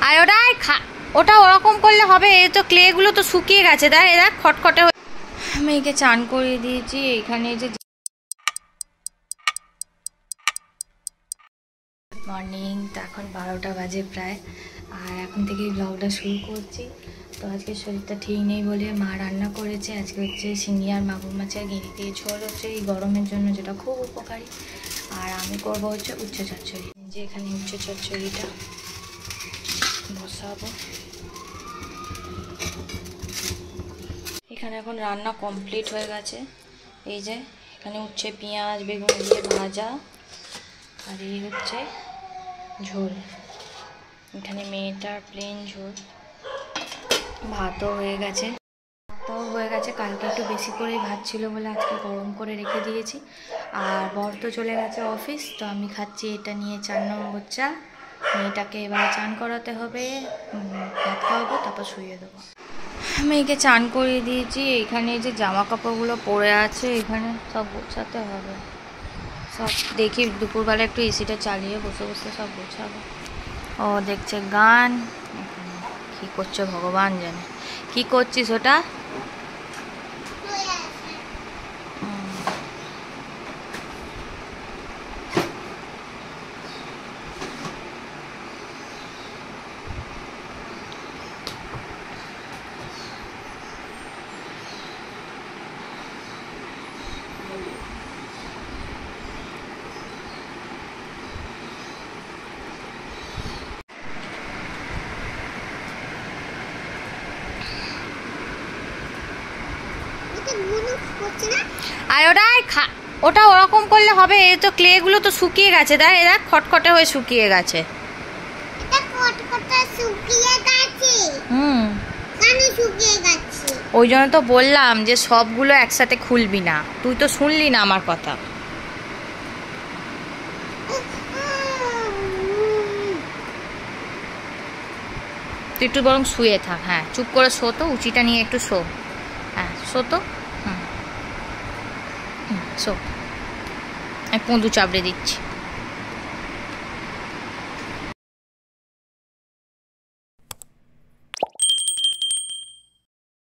আর ওটা ওরকম করলে হবে। এই তো ক্লেগুলো তো শুকিয়ে গেছে, দেখ দেখ খটখটে। মেয়েকে চান করিয়ে দিয়েছি। এখানে যে মর্নিং, তো এখন 12টা বাজে প্রায়, আর এখন থেকেই ব্লগটা শুরু করছি। তো আজকে শরীরটা ঠিক নেই বলে মা রান্না করেছে। আজকে হচ্ছে শিঙি আর মাগুর মাছের গেঁড়ি দিয়ে ঝোল হচ্ছে এই গরমের জন্য, যেটা খুব উপকারী। আর আমি করবো হচ্ছে উচ্ছে চচ্চড়ি। যে এখানে উচ্ছে চচ্চড়িটা বসাবো। এখানে এখন রান্না কমপ্লিট হয়ে গেছে। এই যে এখানে উচ্ছে পেঁয়াজ বেগুন দিয়ে ভাজা, আর এই হচ্ছে ঝোল। এখানে মেয়েটার প্লেন ঝোল। ভাতও হয়ে গেছে। কালকে একটু বেশি করেই ভাত ছিল বলে আজকে গরম করে রেখে দিয়েছি। আর বর তো চলে গেছে অফিস, তো আমি খাচ্ছি এটা নিয়ে 4 নম্বর চা। মেয়েটাকে এবার চান করাতে হবে, ভাত খাওয়াবো, তারপর শুয়ে দেবো। মেয়েকে চান করিয়ে দিয়েছি। এখানে যে জামা কাপড়গুলো পরে আছে এখানে সব গোছাতে হবে। সব দেখি দুপুরবেলা একটু এসিটা চালিয়ে বসে বসে সব গোছাবো। ও দেখছে গান, কি করছে ভগবান জানে। কি করছিস ওটা? আর ওটা ওরকম করলে হবে। এই তো ক্লেগুলো তো শুকিয়ে গেছে, দেখ দেখ খটখটে হয়ে শুকিয়ে গেছে। ওই জন্য তো বললাম যে সবগুলো একসাথে খুলবি না। তুই তো শুনলি না আমার কথা। তুই একটু বরং শুয়ে থাক। হ্যাঁ চুপ করে শো তো, উচিটা নিয়ে একটু শো। হ্যাঁ শো তো। শো। আমি পঁদু চাপড়ে দিচ্ছি।